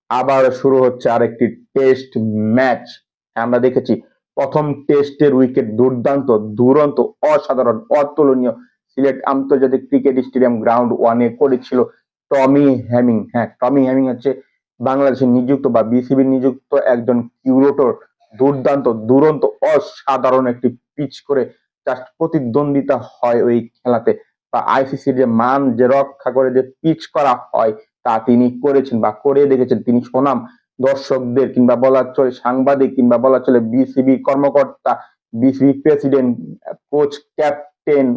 আবার শুরু হচ্ছে আরেকটি টেস্ট ম্যাচ। আমরা দেখেছি প্রথম টেস্টের উইকেট দুরন্ত, অসাধারণ, অতুলনীয় সিলেট আন্তর্জাতিক ক্রিকেট স্টেডিয়াম গ্রাউন্ড ওয়ানে করেছিল টমি হ্যামিং। হ্যাঁ, টমি হ্যামিং হচ্ছে বাংলাদেশের নিযুক্ত বা বিসিবির নিযুক্ত একজন কিউরেটর। দুরন্ত, অসাধারণ একটি পিচ করে জাস্ট প্রতিদ্বন্দ্বিতা হয় ওই খেলাতে, বা আইসিসির যে মান যে রক্ষা করে যে পিচ করা হয় তা তিনি করেছেন বা করে দেখেছেন। তিনি সুনাম দর্শকদের কিংবা বলা চলে সাংবাদিক কিংবা বলা চলে বিসিবি কর্মকর্তা, বিসিবি প্রেসিডেন্ট, কোচ, ক্যাপ্টেন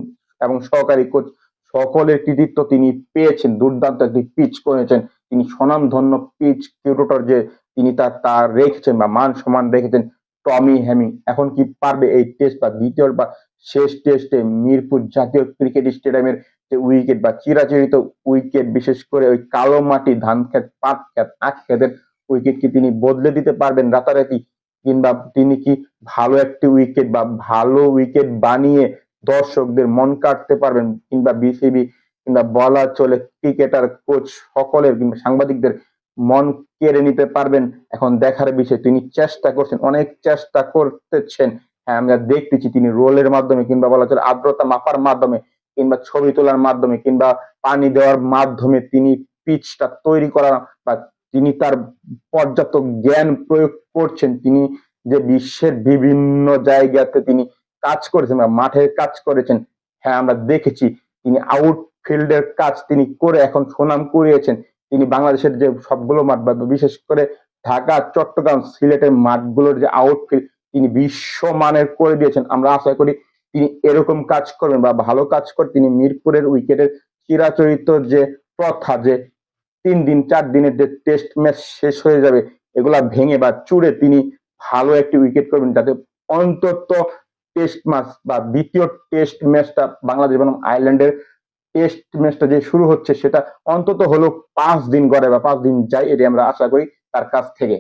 এবং সহকারী কোচ সকলের কৃতিত্ব তিনি পেয়েছেন। দুর্দান্ত একটি পিচ করেছেন তিনি, স্বনামধন্য পিচ কিউরেটর যে তিনি তার রেখেছেন বা মান সম্মান রেখেছেন টমি হ্যামিং। এখন কি পারবে এই টেস্ট বা দ্বিতীয় বা শেষ টেস্টে মিরপুর জাতীয় ক্রিকেট স্টেডিয়ামের যে উইকেট বা চিরাচরিত উইকেট, বিশেষ করে ওই কালো মাটি, ধান ক্ষেত, পাট ক্ষেত, আখ ক্ষেতের উইকেট কি তিনি বদলে দিতে পারবেন রাতারাতি? কিংবা তিনি কি ভালো একটি উইকেট বা ভালো উইকেট বানিয়ে দর্শকদের মন কাটতে পারবেন? কিংবা বিসিবি কিংবা বলা চলে ক্রিকেটার, কোচ সকলের কিংবা সাংবাদিকদের মন কেড়ে নিতে পারবেন? এখন দেখার বিষয়। তিনি চেষ্টা করছেন, অনেক চেষ্টা করতেছেন। হ্যাঁ, আমরা দেখতেছি তিনি রোলের মাধ্যমে কিংবা বলা চলে আর্দ্রতা মাপার মাধ্যমে কিংবা ছবি তোলার মাধ্যমে কিংবা পানি দেওয়ার মাধ্যমে তিনি পিচটা তৈরি করা বা তিনি তার পর্যাপ্ত জ্ঞান প্রয়োগ করছেন। তিনি যে বিশ্বের বিভিন্ন জায়গাতে তিনি কাজ করেছেন বা মাঠের কাজ করেছেন, হ্যাঁ আমরা দেখেছি। তিনি আউটফিল্ডের কাজ তিনি করে এখন সুনাম কুড়িয়েছেন। তিনি বাংলাদেশের যে সবগুলো মাঠ বা বিশেষ করে ঢাকা, চট্টগ্রাম, সিলেটের মাঠগুলোর যে আউটফিল্ড তিনি বিশ্বমানের করে দিয়েছেন। আমরা আশা করি তিনি এরকম কাজ করবেন বা ভালো কাজ করে তিনি মিরপুরের উইকেটের চিরাচরিত যে প্রথা, যে 3 দিন 4 দিনের যে টেস্ট ম্যাচ শেষ হয়ে যাবে, এগুলা ভেঙে বা চুড়ে তিনি ভালো একটি উইকেট করবেন, যাতে অন্তত টেস্ট ম্যাচ বা দ্বিতীয় টেস্ট ম্যাচটা বাংলাদেশ বনাম আয়ারল্যান্ডের টেস্ট ম্যাচটা যে শুরু হচ্ছে সেটা অন্তত হলো 5 দিন গড়ে বা 5 দিন যায়, এটি আমরা আশা করি তার কাছ থেকে।